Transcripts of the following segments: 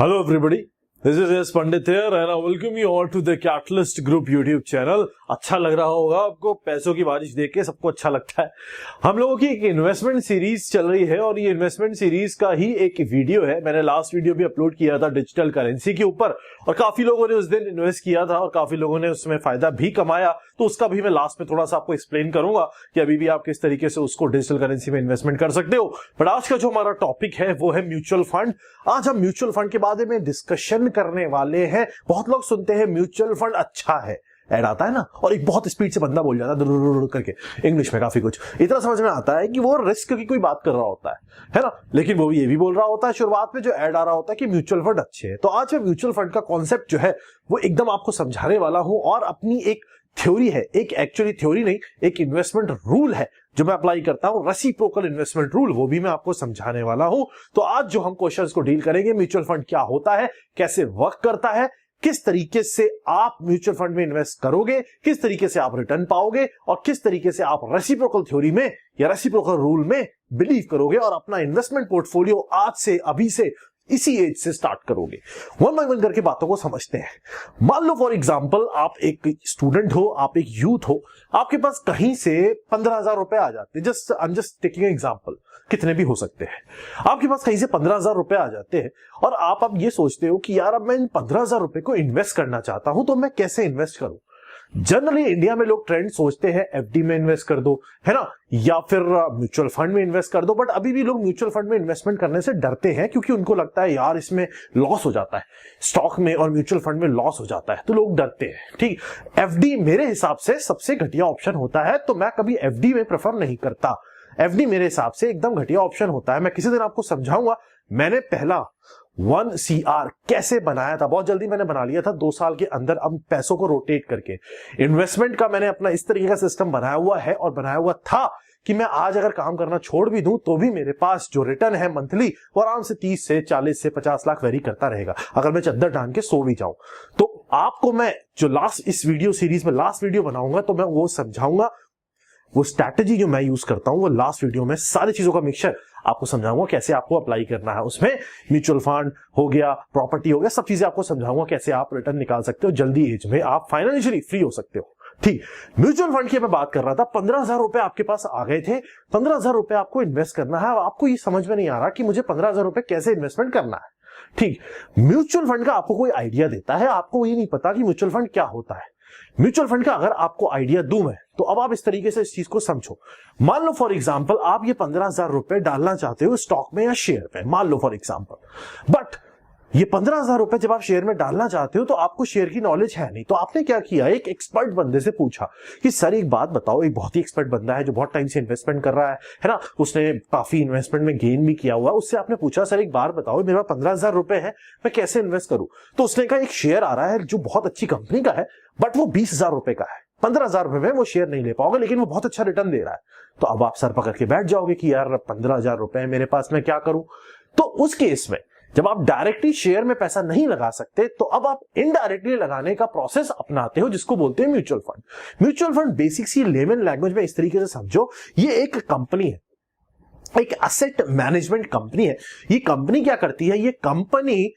Hello everybody, this is S Pandit here and I welcome you all to the Catalyst Group YouTube channel। अच्छा लग रहा होगा आपको, पैसों की बारिश देख के सबको अच्छा लगता है। हम लोगों की एक इन्वेस्टमेंट सीरीज चल रही है और ये इन्वेस्टमेंट सीरीज का ही एक वीडियो है। मैंने लास्ट वीडियो भी अपलोड किया था डिजिटल करेंसी के ऊपर और काफी लोगों ने उस दिन इन्वेस्ट किया था और काफी लोगों ने उसमें फायदा भी कमाया, तो उसका भी मैं लास्ट में थोड़ा सा आपको एक्सप्लेन करूंगा कि अभी भी आप किस तरीके से उसको डिजिटल करेंसी में इन्वेस्टमेंट कर सकते हो। बट आज का जो हमारा टॉपिक है वो है म्यूचुअल फंड। आज हम म्यूचुअल फंड के बारे में डिस्कशन करने वाले हैं। बहुत लोग सुनते हैं म्यूचुअल फंड अच्छा है, ऐड आता है ना, और एक बहुत स्पीड से बंदा बोल जाता है करके इंग्लिश में, काफी कुछ इतना समझ में आता है कि वो रिस्क की कोई बात कर रहा होता है ना, लेकिन वो ये भी बोल रहा होता है शुरुआत में जो ऐड आ रहा होता है कि म्यूचुअल फंड अच्छे हैं। तो आज मैं म्यूचुअल फंड का कॉन्सेप्ट जो है वो एकदम आपको समझाने वाला हूं और अपनी एक थ्योरी है, एक एक्चुअली थ्योरी नहीं, एक इन्वेस्टमेंट रूल है जो मैं अप्लाई करता हूं, रेसिप्रोकल इन्वेस्टमेंट रूल, वो भी मैं आपको समझाने वाला हूं। तो आज जो हम क्वेश्चंस को डील करेंगे, म्यूचुअल फंड क्या होता है, कैसे वर्क करता है, किस तरीके से आप म्यूचुअल फंड में इन्वेस्ट करोगे, किस तरीके से आप रिटर्न पाओगे और किस तरीके से आप रेसिप्रोकल थ्योरी में या रेसिप्रोकल रूल में बिलीव करोगे और अपना इन्वेस्टमेंट पोर्टफोलियो आज से, अभी से, इसी एज से स्टार्ट करोगे। वन बाय वन करके बातों को समझते हैं। मान लो फॉर एग्जांपल आप एक स्टूडेंट हो, आप एक यूथ हो, आपके पास कहीं से 15,000 रुपए आ जाते हैं। I am just taking example, कितने भी हो सकते हैं। आपके पास कहीं से 15,000 रुपए आ जाते हैं और आप अब ये सोचते हो कि यार अब मैं इन 15,000 रुपए को इन्वेस्ट करना चाहता हूं, तो मैं कैसे इन्वेस्ट करूं। जनरली इंडिया में लोग ट्रेंड सोचते हैं एफडी में इन्वेस्ट कर दो, है ना, या फिर म्यूचुअल फंड में इन्वेस्ट कर दो। बट अभी भी लोग म्यूचुअल फंड में इन्वेस्टमेंट करने से डरते हैं क्योंकि उनको लगता है यार इसमें लॉस हो जाता है, स्टॉक में और म्यूचुअल फंड में लॉस हो जाता है, तो लोग डरते हैं। ठीक, एफडी मेरे हिसाब से सबसे घटिया ऑप्शन होता है, तो मैं कभी एफडी में प्रेफर नहीं करता। एफडी मेरे हिसाब से एकदम घटिया ऑप्शन होता है। मैं किसी दिन आपको समझाऊंगा मैंने पहला 1CR कैसे बनाया था, बहुत जल्दी मैंने बना लिया था 2 साल के अंदर। अब पैसों को रोटेट करके इन्वेस्टमेंट का मैंने अपना इस तरीके का सिस्टम बनाया हुआ है और बनाया हुआ था कि मैं आज अगर काम करना छोड़ भी दूं तो भी मेरे पास जो रिटर्न है मंथली वो आराम से 30 से 40 से 50 लाख वेरी करता रहेगा अगर मैं चद्दर टांग के सो भी जाऊं। तो आपको मैं जो लास्ट इस वीडियो सीरीज में लास्ट वीडियो बनाऊंगा तो मैं वो समझाऊंगा, वो स्ट्रैटेजी जो मैं यूज करता हूं वो लास्ट वीडियो में सारी चीजों का मिक्सचर आपको समझाऊंगा कैसे आपको अप्लाई करना है। उसमें म्यूचुअल फंड हो गया, प्रॉपर्टी हो गया, सब चीजें आपको समझाऊंगा कैसे आप रिटर्न निकाल सकते हो जल्दी एज में, आप फाइनेंशियली फ्री हो सकते हो। ठीक, म्यूचुअल फंड की मैं बात कर रहा था। 15,000 रुपए आपके पास आ गए थे, 15,000 रुपए आपको इन्वेस्ट करना है। आपको ये समझ में नहीं आ रहा कि मुझे 15,000 रुपए कैसे इन्वेस्टमेंट करना है। ठीक, म्यूचुअल फंड का आपको कोई आइडिया देता है, आपको ये नहीं पता कि म्यूचुअल फंड क्या होता है। म्यूचुअल फंड का अगर आपको आइडिया दूं मैं, तो अब आप इस तरीके से इस चीज को समझो। मान लो फॉर एग्जांपल आप ये 15,000 रुपए डालना चाहते हो स्टॉक में या शेयर में, मान लो फॉर एग्जांपल। बट ये 15,000 रुपए जब आप शेयर में डालना चाहते हो तो आपको शेयर की नॉलेज है नहीं, तो आपने क्या किया, एक एक्सपर्ट बंदे से पूछा कि सर एक बात बताओ, एक बहुत ही एक्सपर्ट बंदा है जो बहुत टाइम से इन्वेस्टमेंट कर रहा है ना, उसने काफी इन्वेस्टमेंट में गेन भी किया हुआ है, उससे आपने पूछा सर एक बार बताओ मेरे पास 15,000 रुपए है, मैं कैसे इन्वेस्ट करूं। तो उसने कहा एक शेयर आ रहा है जो बहुत अच्छी कंपनी का है बट वो 20,000 रुपए का है, 15,000 रुपए में वो शेयर नहीं ले पाओगे लेकिन वो बहुत अच्छा रिटर्न दे रहा है। तो अब आप सर पकड़ के बैठ जाओगे कि यार 15,000 रुपए मेरे पास, मैं क्या करूं। तो उस केस में जब आप डायरेक्टली शेयर में पैसा नहीं लगा सकते तो अब आप इनडायरेक्टली लगाने का प्रोसेस अपनाते हो जिसको बोलते हैं mutual fund. Mutual fund basic सी लेमन लैंग्वेज में इस तरीके से समझो, ये एक कंपनी है, एक एसेट मैनेजमेंट कंपनी है। ये कंपनी क्या करती है, ये कंपनी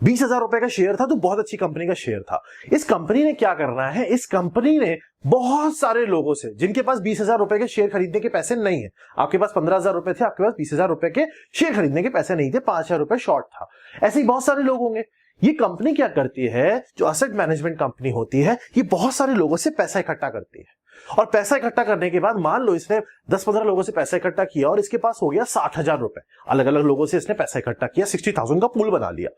20,000 रुपए का शेयर था तो बहुत अच्छी कंपनी का शेयर था। इस कंपनी ने क्या करना है, इस कंपनी ने बहुत सारे लोगों से जिनके पास 20,000 रुपए के शेयर खरीदने के पैसे नहीं है, आपके पास 15,000 रुपए थे, आपके पास 20,000 रुपए के शेयर खरीदने के पैसे नहीं थे, 5,000 रुपए शॉर्ट था, ऐसे ही बहुत सारे लोग होंगे। ये कंपनी क्या करती है, जो एसेट मैनेजमेंट कंपनी होती है, ये बहुत सारे लोगों से पैसा इकट्ठा करती है और पैसा इकट्ठा करने के बाद मान लो इसने 10-15 लोगों से पैसा इकट्ठा किया और इसके पास हो गया 60,000 रुपए, अलग अलग लोगों से इसने पैसा इकट्ठा किया, 60,000 का पूल बना लिया।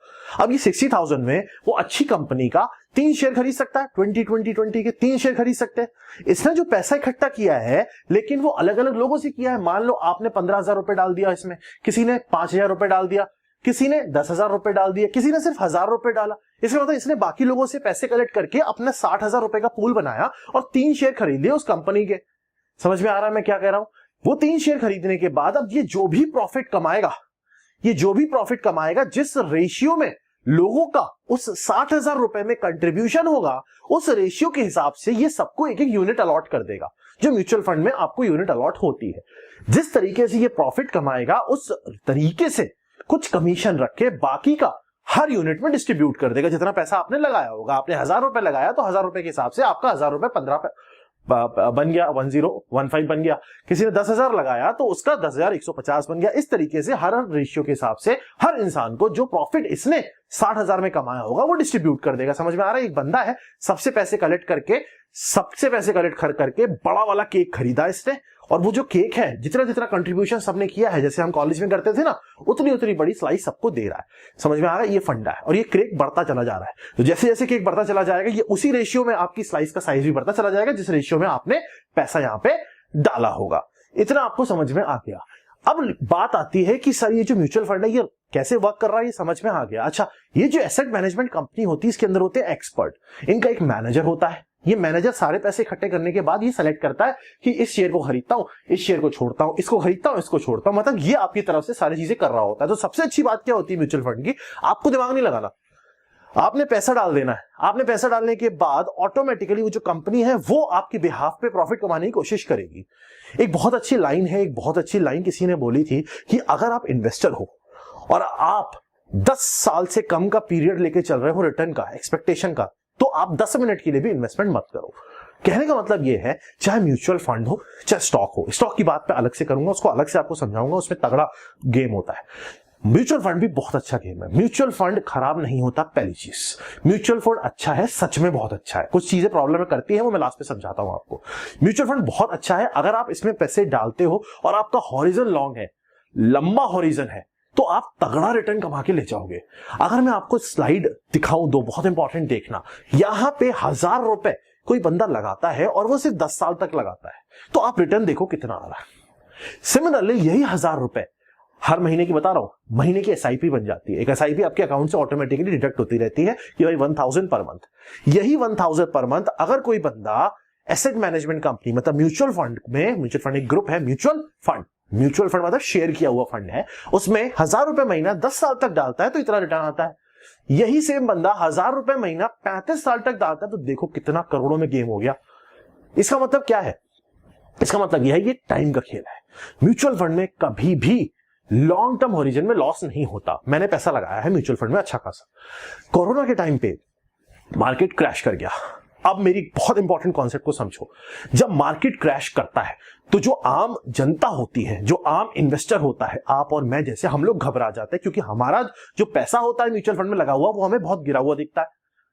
अब ये 60,000 में वो अच्छी कंपनी का 3 शेयर खरीद सकता है, 20 के 3 शेयर खरीद सकते हैं। इसने जो पैसा इकट्ठा किया है लेकिन वो अलग अलग लोगों से किया है। मान लो आपने 15,000 रुपए डाल दिया इसमें, किसी ने 5,000 रुपए डाल दिया, किसी ने 10,000 रुपए डाल दिया, किसी ने सिर्फ 1,000 रुपए डाला। इसका मतलब इसने बाकी लोगों से पैसे कलेक्ट करके अपने 60,000 रुपए का पूल बनाया और 3 शेयर खरीद लिए उस कंपनी के। समझ में आ रहा है मैं क्या कह रहा हूं। वो 3 शेयर खरीदने के बाद अब ये जो भी प्रॉफिट कमाएगा, ये जो भी प्रॉफिट कमाएगा, जिस रेशियो में लोगों का उस 60,000 रुपए में कंट्रीब्यूशन होगा, उस रेशियो के हिसाब से ये सबको एक एक यूनिट अलॉट कर देगा, जो म्यूचुअल फंड में आपको यूनिट अलॉट होती है। जिस तरीके से ये प्रॉफिट कमाएगा उस तरीके से कुछ कमीशन रख के बाकी का हर यूनिट में डिस्ट्रीब्यूट कर देगा जितना पैसा आपने लगाया होगा। आपने 1000 रुपए लगाया तो 1000 रुपए के हिसाब से आपका 1000 रुपए 15 बन गया, 1015 बन गया। किसी ने 10,000 लगाया तो उसका 10,150 बन गया। इस तरीके से हर रेशियो के हिसाब से हर इंसान को जो प्रॉफिट इसने 60,000 में कमाया होगा वो डिस्ट्रीब्यूट कर देगा। समझ में आ रहा है? एक बंदा है, सबसे पैसे कलेक्ट करके बड़ा वाला केक खरीदा इसने, और वो जो केक है जितना जितना कंट्रीब्यूशन सबने किया है, जैसे हम कॉलेज में करते थे ना, उतनी उतनी बड़ी स्लाइस सबको दे रहा है। समझ में आ रहा है? ये फंडा है और ये केक बढ़ता चला जा रहा है। तो जैसे जैसे केक बढ़ता चला जाएगा ये उसी रेशियो में आपकी स्लाइस का साइज भी बढ़ता चला जाएगा जिस रेशियो में आपने पैसा यहां पे डाला होगा। इतना आपको समझ में आ गया। अब बात आती है कि सर ये जो म्यूचुअल फंड है ये कैसे वर्क कर रहा है, ये समझ में आ गया। अच्छा, ये जो एसेट मैनेजमेंट कंपनी होती है इसके अंदर होते हैं एक्सपर्ट। इनका एक मैनेजर होता है। ये मैनेजर सारे पैसे इकट्ठे करने के बाद ये सेलेक्ट करता है कि इस शेयर को खरीदता हूं, इस शेयर को छोड़ता हूं, इसको खरीदता हूं, इसको छोड़ता हूं। मतलब ये आपकी तरफ से सारी चीजें कर रहा होता है। तो सबसे अच्छी बात क्या होती है म्यूचुअल फंड की? आपको दिमाग नहीं लगाना, आपने पैसा डाल देना है। आपने पैसा डालने के बाद ऑटोमेटिकली वो जो कंपनी है वो आपके बिहाफ पे प्रॉफिट कमाने की कोशिश करेगी। एक बहुत अच्छी लाइन है, एक बहुत अच्छी लाइन किसी ने बोली थी कि अगर आप इन्वेस्टर हो और आप 10 साल से कम का पीरियड लेके चल रहे हो रिटर्न का, एक्सपेक्टेशन का, तो आप 10 मिनट के लिए भी इन्वेस्टमेंट मत करो। कहने का मतलब यह है, चाहे म्यूचुअल फंड हो चाहे स्टॉक हो, स्टॉक की बात पे अलग से करूंगा, उसको अलग से आपको समझाऊंगा, उसमें तगड़ा गेम होता है। म्यूचुअल फंड भी बहुत अच्छा गेम है। म्यूचुअल फंड खराब नहीं होता। पहली चीज, म्यूचुअल फंड अच्छा है, सच में बहुत अच्छा है। कुछ चीजें प्रॉब्लम में करती है वो मैं लास्ट में समझाता हूं आपको। म्यूचुअल फंड बहुत अच्छा है अगर आप इसमें पैसे डालते हो और आपका हॉरिजन लॉन्ग है, लंबा हॉरिजन है, तो आप तगड़ा रिटर्न कमा के ले जाओगे। अगर मैं आपको स्लाइड दिखाऊं, दो बहुत इंपॉर्टेंट देखना। यहां पे 1000 रुपए कोई बंदा लगाता है और वो सिर्फ 10 साल तक लगाता है, तो आप रिटर्न देखो कितना आ रहा है। सिमिलरली यही 1000 रुपए हर महीने की बता रहा हूं, महीने की एसआईपी बन जाती है। एक एसआईपी आपके अकाउंट से ऑटोमेटिकली डिडक्ट होती रहती है कि भाई 1000 पर मंथ। यही 1000 पर मंथ अगर कोई बंदा एसेट मैनेजमेंट कंपनी मतलब म्यूचुअल फंड में, म्यूचुअल फंड एक ग्रुप है, म्यूचुअल फंड मतलब शेयर किया हुआ फंड है, उसमें 1000 रुपए महीना 10 साल तक डालता है तो इतना रिटर्न आता है। यही सेम बंदा 1000 रुपए महीना 35 साल तक डालता है तो देखो कितना करोड़ों में गेम हो गया। इसका मतलब क्या है? इसका मतलब यह है ये टाइम का खेल है। म्यूचुअल फंड में कभी भी लॉन्ग टर्म होरिजन में लॉस नहीं होता। मैंने पैसा लगाया है म्यूचुअल फंड में अच्छा खासा। कोरोना के टाइम पे मार्केट क्रैश कर गया। अब मेरी बहुत इंपॉर्टेंट कॉन्सेप्ट को समझो। जब मार्केट क्रैश करता है तो जो आम जनता होती है, जो आम इन्वेस्टर होता है, आप और मैं जैसे, हम लोग घबरा जाते हैं क्योंकि हमारा जो पैसा होता है म्यूचुअल फंड में लगा हुआ वो हमें बहुत गिरा हुआ दिखता है।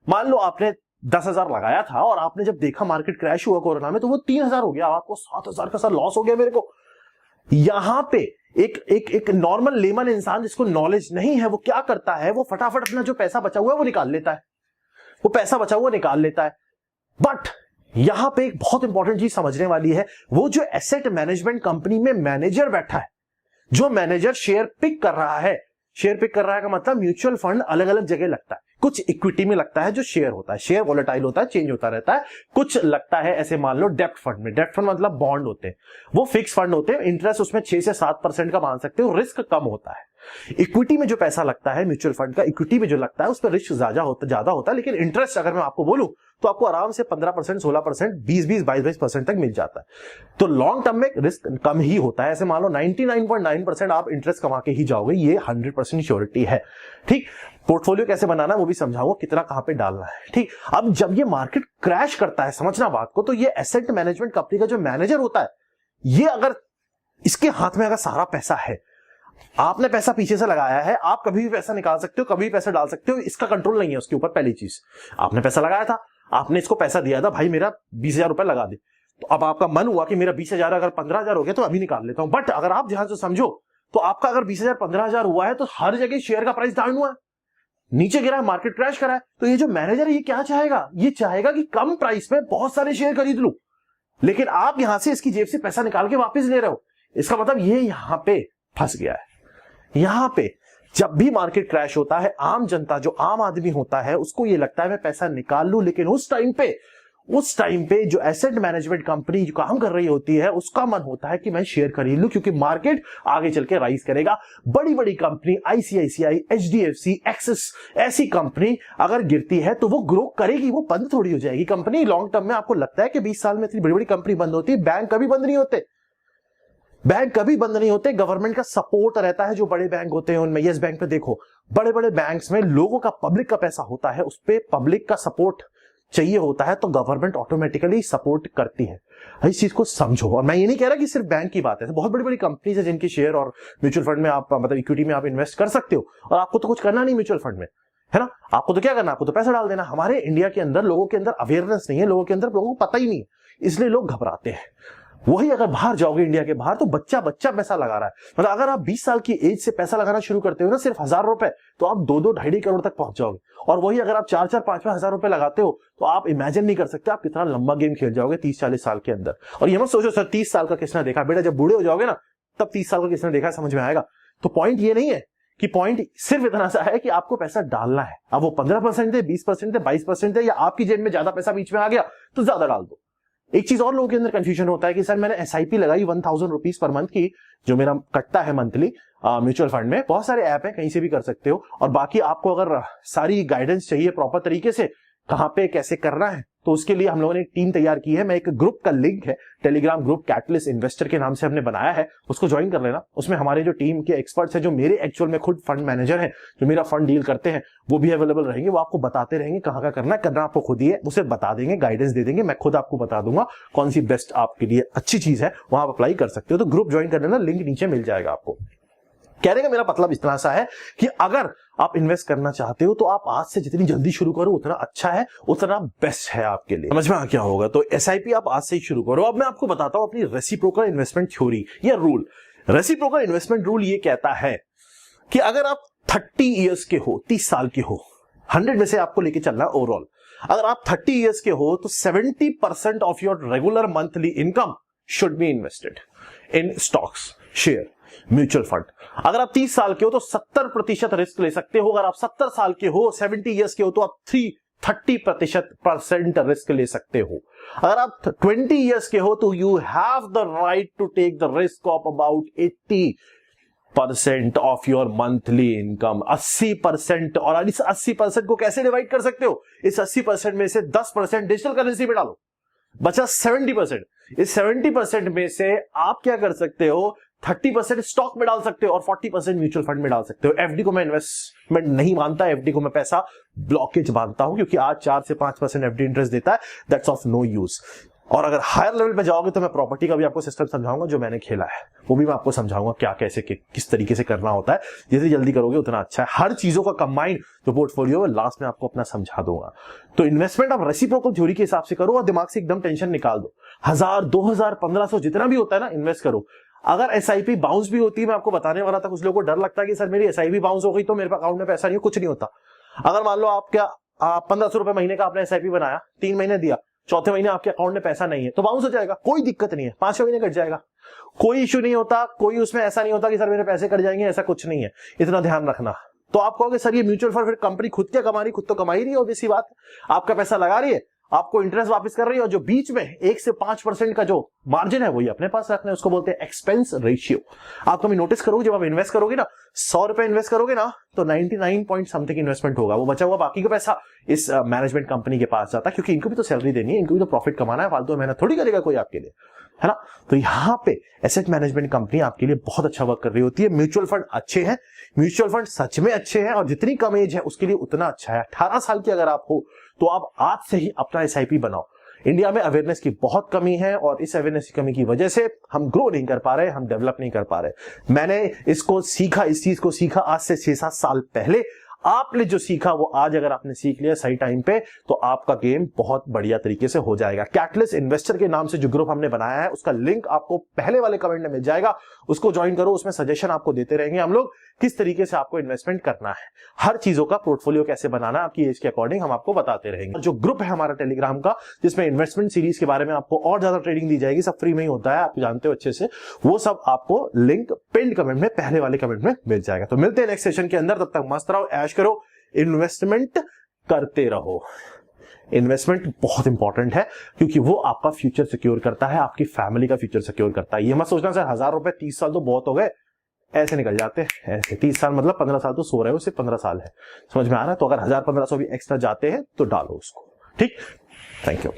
मान लो आपने 10,000 लगाया था और आपने जब देखा मार्केट क्रैश हुआ कोरोना में तो वो 3,000 हो गया, आपको 7,000 का सर लॉस हो गया मेरे को। यहां पे एक नॉर्मल लेमन इंसान जिसको नॉलेज नहीं है वो क्या करता है, वो फटाफट अपना जो पैसा बचा हुआ है वो निकाल लेता है, वो पैसा बचा हुआ निकाल लेता है। बट यहां पे एक बहुत इंपॉर्टेंट चीज समझने वाली है, वो जो एसेट मैनेजमेंट कंपनी में मैनेजर बैठा है, जो मैनेजर शेयर पिक कर रहा है, शेयर पिक कर रहा है का मतलब म्यूचुअल फंड अलग अलग जगह लगता है। कुछ इक्विटी में लगता है जो शेयर होता है, शेयर वोलेटाइल होता है, चेंज होता रहता है। कुछ लगता है ऐसे मान लो डेब्ट फंड में, डेब्ट फंड मतलब बॉन्ड होते हैं, वो फिक्स फंड होते हैं, इंटरेस्ट उसमें 6 से 7% का मान सकते हो, रिस्क कम होता है। इक्विटी में जो पैसा लगता है म्यूचुअल फंड का, इक्विटी में जो लगता है उस पर रिस्क ज्यादा होता है, लेकिन इंटरेस्ट अगर मैं आपको बोलूं तो आपको आराम से 15%, 16%, 20-20, 22% तक मिल जाता है। तो लॉन्ग टर्म में रिस्क कम ही होता है। ऐसे मान लो 99.9% आप इंटरेस्ट कमा के ही जाओगे, ये 100% श्योरिटी है। ठीक, पोर्टफोलियो कैसे बनाना वो भी समझाऊंगा, कितना कहां पे डालना है। ठीक, अब जब ये मार्केट क्रैश करता है, समझना बात को, तो ये एसेट मैनेजमेंट कंपनी का जो मैनेजर होता है, ये अगर इसके हाथ में अगर सारा पैसा है, आपने पैसा पीछे से लगाया है, आप कभी भी पैसा निकाल सकते हो, कभी भी पैसा डाल सकते हो, इसका कंट्रोल नहीं है उसके ऊपर। पहली चीज, आपने पैसा लगाया था, आपने इसको पैसा दिया था, भाई मेरा 20,000 रुपए लगा दे, तो अब आपका मन हुआ कि मेरा 20,000 अगर 15,000 हो गया तो अभी निकाल लेता हूं। बट अगर आप ध्यान से समझो तो आपका अगर 20,000 15,000 हुआ है तो हर जगह शेयर का प्राइस डाउन हुआ है, नीचे गिरा है, मार्केट क्रैश करा है। तो ये जो मैनेजर है ये क्या चाहेगा? ये चाहेगा कि कम प्राइस में बहुत सारे शेयर खरीद लूं, लेकिन आप यहां से इसकी जेब से पैसा निकाल के वापस ले रहे हो। इसका मतलब ये यहां पे फंस गया है। यहां पे जब भी मार्केट क्रैश होता है, आम जनता, जो आम आदमी होता है, उसको ये लगता है मैं पैसा निकाल लूं, लेकिन उस टाइम पे जो एसेट मैनेजमेंट कंपनी जो काम कर रही होती है उसका मन होता है कि मैं शेयर खरीद लूं, क्योंकि मार्केट आगे चल के राइज करेगा। बड़ी बड़ी कंपनी आईसीआईसीआई, एचडीएफसी, एक्सिस, ऐसी कंपनी अगर गिरती है तो वो ग्रो करेगी, वो बंद थोड़ी हो जाएगी कंपनी। लॉन्ग टर्म में आपको लगता है कि 20 साल में इतनी बड़ी बड़ी कंपनी बंद होती है, बैंक कभी बंद नहीं होते। बैंक कभी बंद नहीं होते, गवर्नमेंट का सपोर्ट रहता है। जो बड़े बैंक होते हैं उनमें, यस बैंक पे देखो, बड़े बड़े बैंक्स में लोगों का, पब्लिक का पैसा होता है, उस पे पब्लिक का सपोर्ट चाहिए होता है, तो गवर्नमेंट ऑटोमेटिकली सपोर्ट करती है। इस चीज को समझो। और मैं ये नहीं कह रहा कि सिर्फ बैंक की बात है, बहुत बड़ी बड़ी कंपनीज है जिनकी शेयर और म्यूचुअल फंड में आप, मतलब इक्विटी में आप इन्वेस्ट कर सकते हो, और आपको तो कुछ करना नहीं म्यूचुअल फंड में, है ना। आपको तो क्या करना, आपको तो पैसा डाल देना। हमारे इंडिया के अंदर लोगों के अंदर अवेयरनेस नहीं है, लोगों के अंदर, लोगों को पता ही नहीं है, इसलिए लोग घबराते हैं। वही अगर बाहर जाओगे, इंडिया के बाहर, तो बच्चा बच्चा पैसा लगा रहा है। मतलब अगर आप 20 साल की एज से पैसा लगाना शुरू करते हो ना, सिर्फ 1000 रुपए, तो आप 2-2, 2.5 करोड़ तक पहुंच जाओगे। और वही अगर आप 4-4, 5-5 हजार रुपए लगाते हो, तो आप इमेजिन नहीं कर सकते आप कितना लंबा गेम खेल जाओगे 30-40 साल के अंदर। और ये मत सोचो सर 30 साल का किसने देखा, बेटा जब बूढ़े हो जाओगे ना, तब 30 साल का किसने देखा समझ में आएगा। तो पॉइंट ये नहीं है कि, पॉइंट सिर्फ इतना सा है कि आपको पैसा डालना है। अब वो 15% है, 20% है, 22% है, या आपकी जेब में ज्यादा पैसा बीच में आ गया तो ज्यादा डाल दो। एक चीज और लोगों के अंदर कंफ्यूजन होता है कि सर मैंने एसआईपी लगाई 1000 रुपीज पर मंथ की, जो मेरा कटता है मंथली म्यूचुअल फंड में। बहुत सारे ऐप है, कहीं से भी कर सकते हो। और बाकी आपको अगर सारी गाइडेंस चाहिए प्रॉपर तरीके से, कहां पे कैसे करना है, तो उसके लिए हम लोगों ने एक टीम तैयार की है। मैं एक ग्रुप का लिंक है, टेलीग्राम ग्रुप कैटलिस्ट इन्वेस्टर के नाम से हमने बनाया है, उसको ज्वाइन कर लेना। उसमें हमारे जो टीम के एक्सपर्ट्स हैं, जो मेरे एक्चुअल में खुद फंड मैनेजर हैं, जो मेरा फंड डील करते हैं, वो भी अवेलेबल रहेंगे। वो आपको बताते रहेंगे कहां का करना आपको खुद ही है, उसे बता देंगे, गाइडेंस दे देंगे। मैं खुद आपको बता दूंगा कौन सी बेस्ट आपके लिए अच्छी चीज है, वहां आप अप्लाई कर सकते हो। तो ग्रुप ज्वाइन कर लेना, लिंक नीचे मिल जाएगा आपको। कहने का मेरा मतलब इतना सा है कि अगर आप इन्वेस्ट करना चाहते हो, तो आप आज से जितनी जल्दी शुरू करो उतना अच्छा है, उतना बेस्ट है आपके लिए। समझ में आ क्या होगा। तो एसआईपी आप आज से ही शुरू करो। अब मैं आपको बताता हूं अपनी रेसिप्रोकल इन्वेस्टमेंट थ्योरी या रूल। रेसिप्रोकल इन्वेस्टमेंट रूल ये कहता है कि अगर आप 30 ईयर्स के हो, 30 साल के हो, 100 में से आपको लेके चलना ओवरऑल। अगर आप 30 ईयर्स के हो, तो 70% of your regular monthly income should be invested in stocks, share, mutual fund. अगर आप 30 साल के हो तो 70% रिस्क ले सकते हो। अगर आप 70 साल के हो, 70 ईयर्स के हो, तो आप 30% रिस्क ले सकते हो। अगर आप 20 ईयर्स के हो, तो you have the right to take the risk of about 80% of your monthly income. 80%। और इस 80% को कैसे डिवाइड कर सकते हो? इस 80% में से 10% डिजिटल करेंसी में डालो, बचा 70%। इस 70% में से आप क्या कर सकते हो, 30% स्टॉक में डाल सकते हो और 40% म्यूचुअल फंड में डाल सकते हो। एफडी को मैं इन्वेस्टमेंट नहीं मानता, एफडी को मैं पैसा ब्लॉकेज मानता हूं, क्योंकि आज 4 से 5% एफडी इंटरेस्ट देता है, दैट्स ऑफ नो यूज। और अगर हायर लेवल पे जाओगे तो मैं प्रॉपर्टी का भी आपको सिस्टम समझाऊंगा, जो मैंने खेला है वो भी मैं आपको समझाऊंगा, क्या कैसे किस तरीके से करना होता है। जितनी जल्दी करोगे उतना अच्छा है। हर चीजों का कंबाइंड जो पोर्टफोलियो है, लास्ट में आपको अपना समझा दूंगा। तो इन्वेस्टमेंट आप रेसिप्रोकल थ्योरी के हिसाब से करो और दिमाग से एकदम टेंशन निकाल दो। 1000, 2000, 1500 जितना भी होता है ना, इन्वेस्ट करो। अगर एसआईपी बाउंस भी होती है, मैं आपको बताने वाला था, कुछ लोगों को डर लगता है कि सर मेरी एसआईपी बाउंस हो गई तो मेरे अकाउंट में पैसा नहीं हो। कुछ नहीं होता। अगर मान लो आपका 1500 रुपए महीने का आपने एसआईपी बनाया, 3 महीने दिया, चौथे महीने आपके अकाउंट में पैसा नहीं है, तो बाउंस हो जाएगा, कोई दिक्कत नहीं है। 5 महीने कट जाएगा, कोई इश्यू नहीं होता। कोई उसमें ऐसा नहीं होता कि सर मेरे पैसे कट जाएंगे, ऐसा कुछ नहीं है। इतना ध्यान रखना। तो आप कहोगे सर ये म्यूचुअल फंड, फिर कंपनी खुद क्या कमा रही? खुद तो कमा ही रही है, ऑब्वियस सी बात। आपका पैसा लगा रही है, आपको इंटरेस्ट वापस कर रही है, और जो बीच में 1 से 5% का जो मार्जिन है वही अपने पास रखना है। उसको बोलते हैं एक्सपेंस रेशियो। आप कभी नोटिस करोगे, जब आप इन्वेस्ट करोगे ना, 100 रुपए इन्वेस्ट करोगे ना, तो 99 पॉइंट समथिंग इन्वेस्टमेंट होगा। वो बचा हुआ बाकी का पैसा इस मैनेजमेंट कंपनी के पास जाता है, क्योंकि इनको भी तो सैलरी देनी है, इनको भी तो प्रॉफिट कमाना है। फालतू मेहनत थोड़ी करेगा कोई आपके लिए, है ना। तो यहां पे एसेट मैनेजमेंट कंपनी आपके लिए बहुत अच्छा वर्क कर रही होती है। म्यूचुअल फंड अच्छे हैं, म्यूचुअल फंड सच में अच्छे हैं, और जितनी कम एज है उसके लिए उतना अच्छा है। 18 साल की अगर आप हो, तो आप आज से ही अपना एसआईपी बनाओ। इंडिया में अवेयरनेस की बहुत कमी है, और इस अवेयरनेस की कमी की वजह से हम ग्रो नहीं कर पा रहे, हम डेवलप नहीं कर पा रहे। मैंने इसको सीखा, इस चीज को सीखा आज से 6-7 साल पहले। आपने जो सीखा वो आज अगर आपने सीख लिया सही टाइम पे, तो आपका गेम बहुत बढ़िया तरीके से हो जाएगा। कैटलिस्ट इन्वेस्टर के नाम से जो ग्रुप हमने बनाया है, उसका लिंक आपको पहले वाले कमेंट में मिल जाएगा। उसको ज्वाइन करो, उसमें सजेशन आपको देते रहेंगे हम लोग, किस तरीके से आपको इन्वेस्टमेंट करना है, हर चीजों का पोर्टफोलियो कैसे बनाना है आपकी एज के अकॉर्डिंग, हम आपको बताते रहेंगे। जो ग्रुप है हमारा टेलीग्राम का, जिसमें इन्वेस्टमेंट सीरीज के बारे में आपको और ज्यादा ट्रेडिंग दी जाएगी, सब फ्री में ही होता है, आप जानते हो अच्छे से, वो सब आपको लिंक पिन्ड कमेंट में, पहले वाले कमेंट में मिल जाएगा। तो मिलते हैं नेक्स्ट सेशन के अंदर, तब तक मस्त रहो, ऐश करो, इन्वेस्टमेंट करते रहो। इन्वेस्टमेंट बहुत इंपॉर्टेंट है, क्योंकि वो आपका फ्यूचर सिक्योर करता है, आपकी फैमिली का फ्यूचर सिक्योर करता है। ये मत सोचना सर 1000 रुपए 30 साल तो बहुत हो गए, ऐसे निकल जाते हैं। ऐसे 30 साल मतलब 15 साल तो सो रहे हो, सिर्फ 15 साल है। समझ में आ रहा है? तो अगर 1000-1500 भी एक्स्ट्रा जाते हैं तो डालो उसको, ठीक। Thank you.